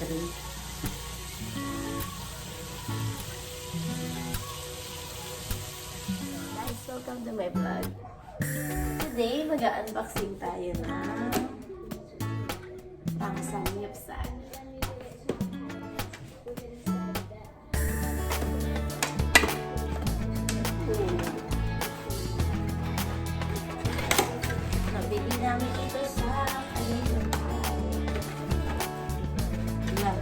3. Guys, welcome to my vlog. Today, mag-unboxing tayo ng Samgyupsal. Nabili namin ito sa Alien. Yan.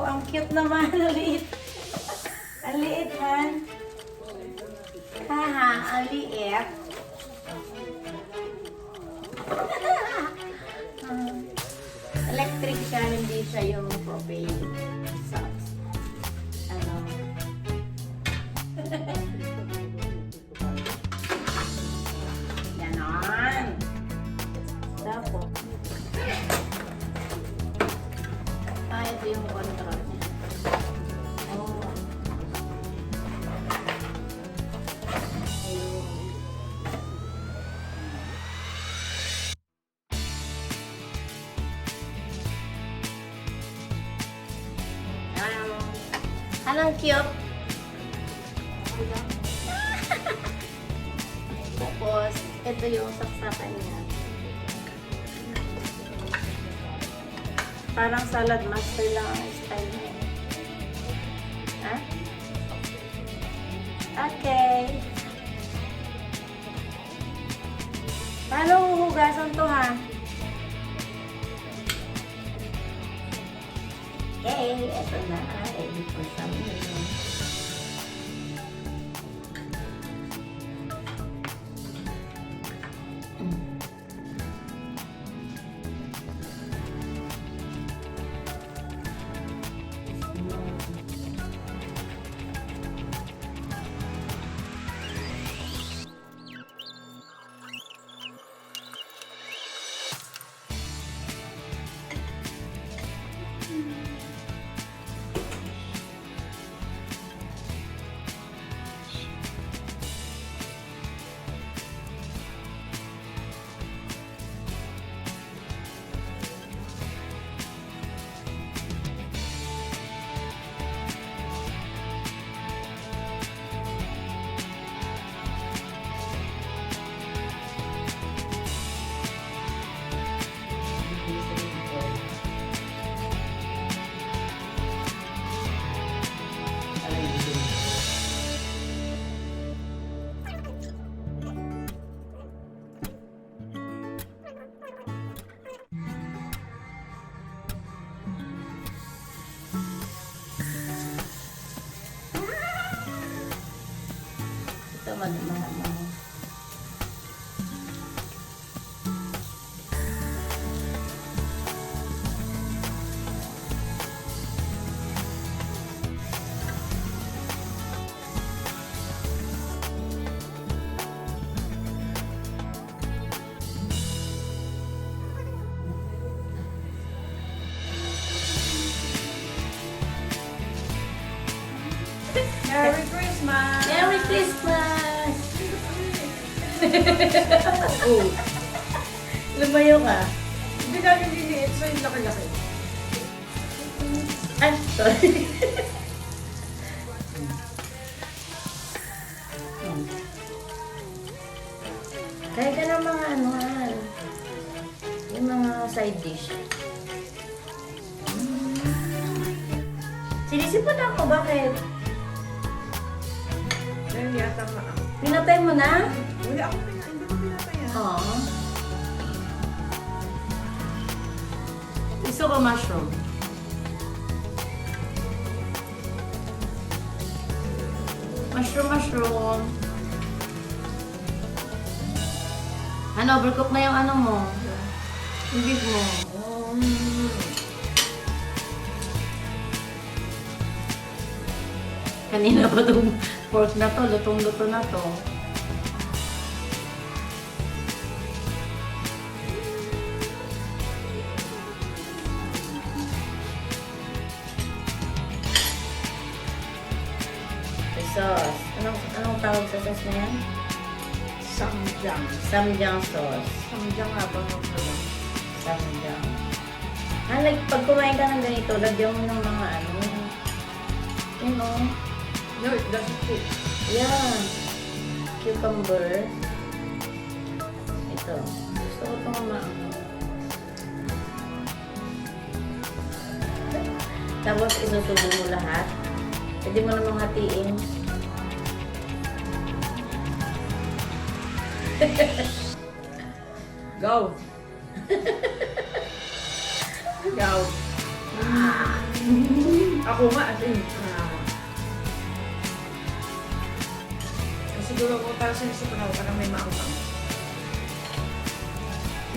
Ang cute naman, ang liit. Ang liit, han. Haha, ang liit. Electric siya, hindi siya yung propane. Sucks. Ano? Ganon. Tapos. Ito yung control niya. Oh. Ayun. Anong cute? Tapos, ito yung saksakan niya. Parang salad master lang ang style niya. Ha? Okay. Paano huhugasan to, ha? Okay, eto na. Ready for something. Ito mga Merry Christmas! Merry Christmas! Oh, Lumayo ka. hindi namin liliit, so yung laki-laki. Ay, sorry. Kaya ka ng mga anuhan. Yung mga side dish. Sinisipon ako, bakit? Ayun yata nga. Pinatay mo na? Hindi ako pinatay. Oo. Gusto ko mushroom. Mushroom. Ano, overcook na yung ano mo? Yung beef mo. Kanina pa itong pork na to, lutong-luto na to. sauce. Anong tawag sa sauce na yan? Samgyang. Samgyang sauce. Samgyang nga ba ng ano? Samgyang. Like, pag kumain ka ng ganito, lagyan mo ng mga ano, you know, No, it doesn't fit. yeah, cucumber. Ito. Gusto ko itong maano. Tapos isusubo mo lahat. Pwede mo namang hatiin. Go! Go! Ako nga, as in, siguro ko para sa isip ko parang may maangkang.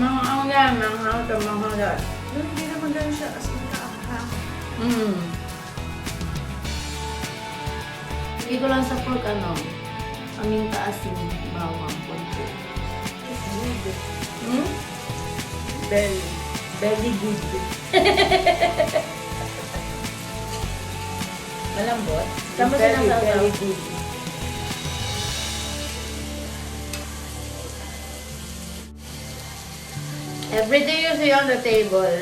Mga yan, mga yan. Hindi naman ganun siya, as in kaangkang. Hindi ko lang sa pork aming kaasin bawang konti. Very good. Malambot? Sama silang Very sasaw. good. Everything you see on the table,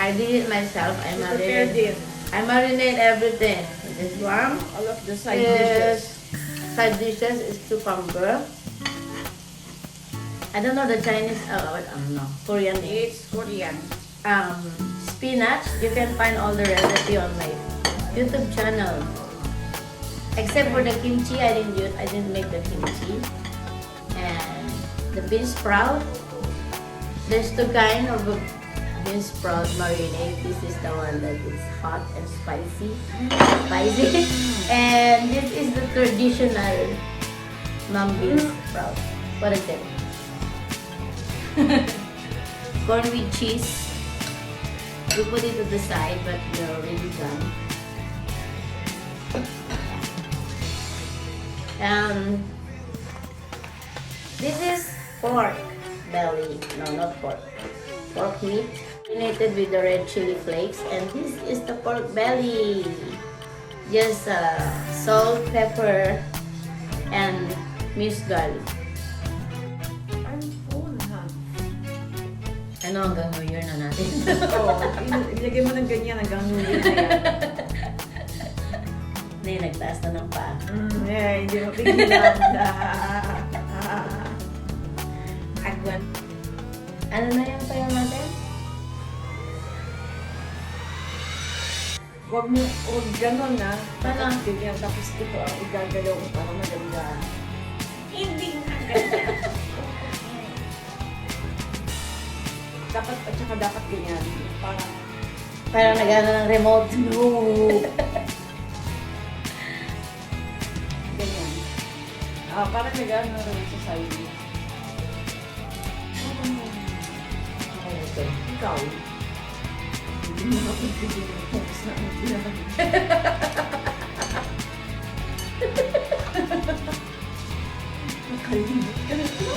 I did it myself. Prepared it. I marinate everything. This one All of the side dishes. side dishes is cucumber. I don't know the Chinese, Korean name. It's Korean. Spinach. You can find all the recipe on my YouTube channel. Except for the kimchi, I didn't make the kimchi. And the bean sprout. There's two kind of bean sprout marinade. This is the one that is hot and spicy. And this is the traditional mung bean sprout. What is it? Corn with cheese. We put it to the side, but we're already done. This is pork belly. No, not pork. Pork meat. Marinated with the red chili flakes. And this is the pork belly. Just salt, pepper, and minced garlic. I'm full, ha? Ano hanggang New Year na natin? Oo. Ilagay mo ng ganyan hanggang New Year na yan. Hindi, nagtaas na ng paa. Hindi mo pigilan. Agwan. Ano na yung sayo natin? Huwag ganun na. Paano? Ganyan, tapos ito ang igagalaw mo para maganda. Hindi na ganyan. Dapat, at saka dapat ganyan. Parang nag-ano ng remote. No. Ganyan. Parang nag-ano rin sa side. Okay. Ikaw. Hindi mo napagpigil ng focus na ang ginagawa. Nakalimit ka na ito.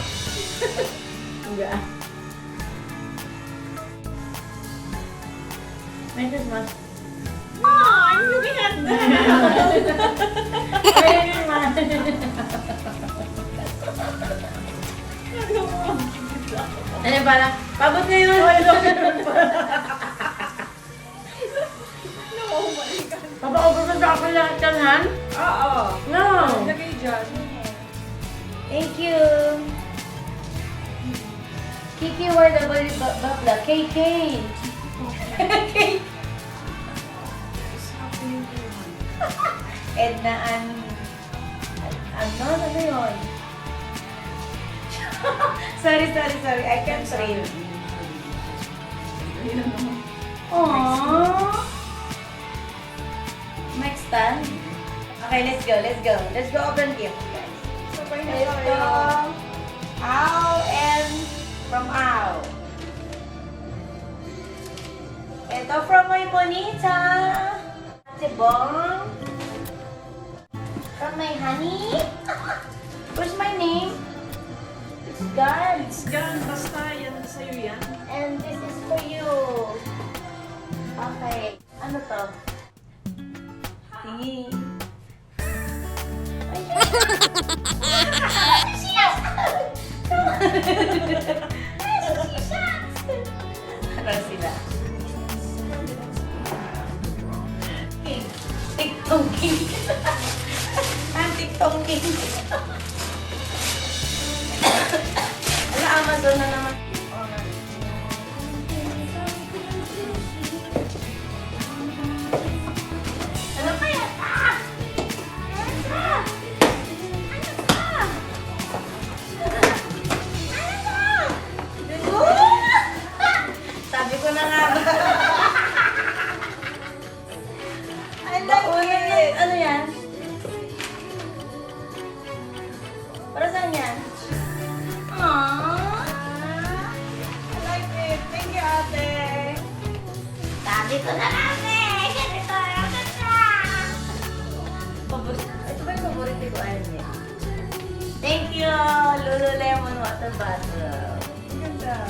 Enggak. Merry Christmas. Oh, I'm looking at that. Merry Christmas. Ano parang, pabot ngayon. No, my God. Papa-over mo sa akin lahat yan, Han? Oo. No. Lagay dyan. Thank you. Kiki, where the body bakla? KK. Edna ano yun? sorry. I can't read. Aww. Next time. Okay, let's go. Let's go open gift, guys. Let's go. Ow and from Ow. Ito from my bonita. Ate Bong. From my honey. Where's my name? It's God. Gan, basta yan sa'yo yan. And this is for you. Okay. Ano to? Tea. Ano sila? King. TikTok King. Ang TikTok King. Ala, Amazon na naman. Ano kaya? Sabi ko na nga ba? I like it. Ano yan? Para saan yan? Aww. I like it. Thank you, ate. Sabi ko na nga ba? Ganito lang na. Ito ba yung paborito ko? Ayun niya. Thank you, Lululemon Water Bottle. Ang ganda.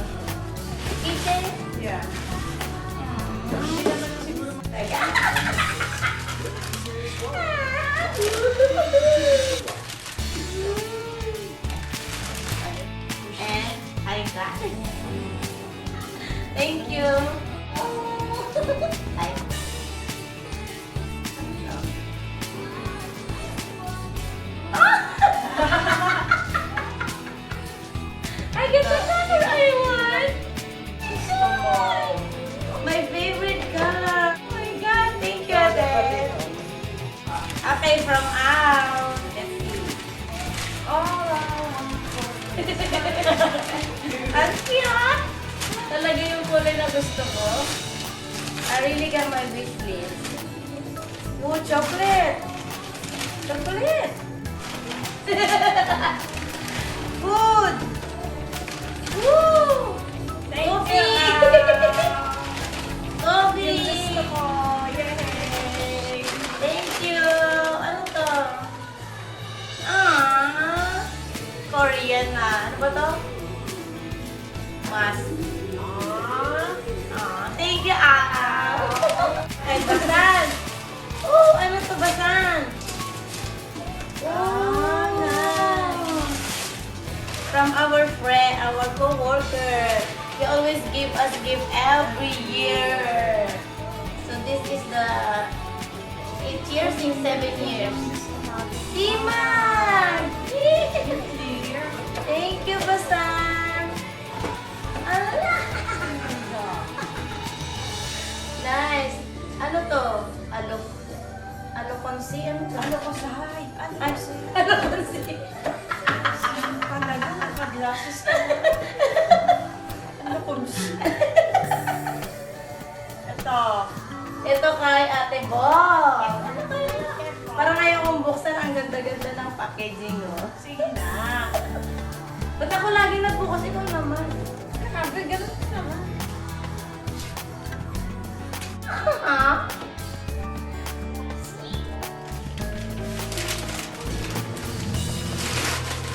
Kitchen? Yeah. Hindi naman siguro Teka. And I got it. Thank you. Ay. I get the color I want. My favorite color. Oh my God, thank you, Ate. Okay, from out. Let's see. Oh, wow. Ang cute! Talaga yung kulay na gusto ko. I really got my wish list. Oh, chocolate! Chocolate! Food! Woo! Thank Coffee! you. Coffee! Yung gusto ko. Yay! Thank you! Ano to? Korean na. Ano ba to? Mask. Thank you, Ay, basan! Oh, ano to, basan? Nice. From our friend, our co-worker. He always give us gift every year. So this is the 8 years in 7 years. Siman! Thank you, Basan! Ala! Nice! Ano to? Alokonsi? Ano to? Ano ko sa hay? Ano Ay, ko sa alokonsi. Talaga, naka-glasses ka na. Ano ko Ito. Ito kay Ate Bong. Parang ngayon kong buksan, ang ganda-ganda ng packaging, oh. Sige na. Ba't ako lagi nagbukas? Ikaw naman. Grabe, ganun ka naman.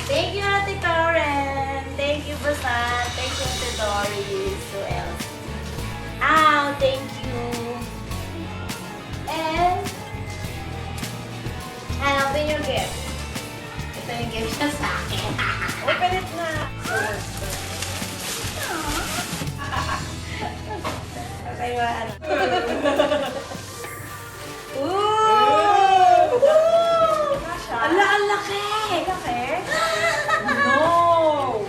Thank you, Ate Karen. Thank you, Basan. Thank you, Ate Doris. Who else? Thank you. And open your gift. Ito yung gift niya sa akin. Open it na. Okay, ano? Kasha. Ala, ang laki! Laki? No!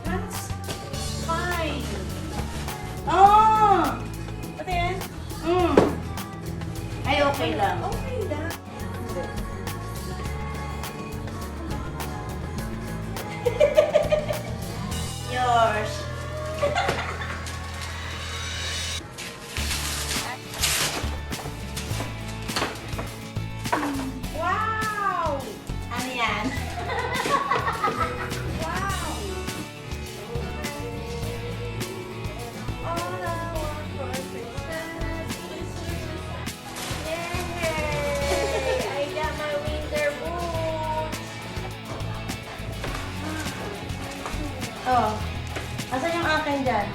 That's fine. Oh! Ito yan? Ay, okay lang. Okay lang. Yours. Wow! Ano yan? Wow! All I want for Christmas is you. Yay! I got my winter boots. Oh. Asan yung akin? kain dyan.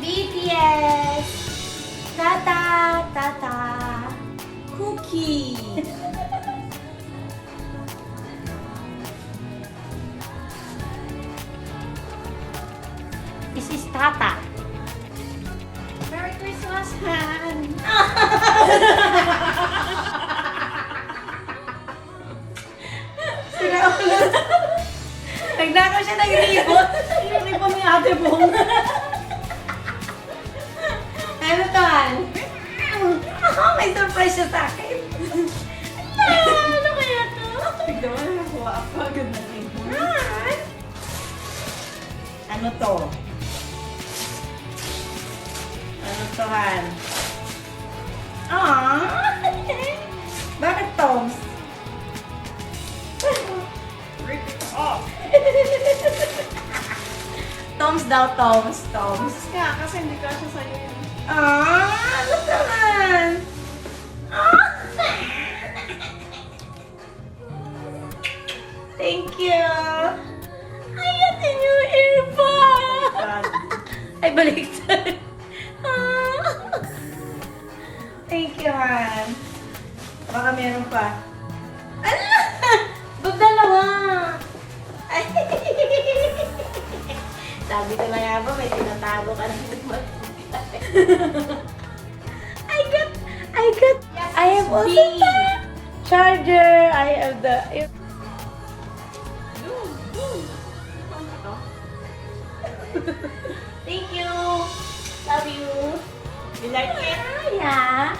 BTS! Tata! Tata! Cookie. This is Tata. Merry Christmas, Han. Sila ulit. Nagnakaw siya ng ribot. Yung iba ni Ate Bong. Ano to, Han? May surprise siya sa akin. Ano kaya to? Tignan mo, nakuha ako agad na ibon. Han? Ano to? Ano to, Han? Aww. Bakit Toms? Rip it off. Toms daw, Toms. Toms. Nga, kasi hindi ka siya sa'yo yun. Ano to, Han? Thank you. Ay, atin yung earphone. Ay, baliktad. Thank you, Han. Baka meron pa. Ala! Bag dalawa. Ay. Sabi ko na nga ba, may tinatago ka na I have also the charger. I have the thank you. Love you. You like it? Yeah.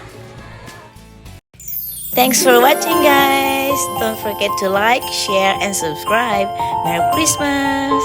Thanks for watching, guys. Don't forget to like, share, and subscribe. Merry Christmas!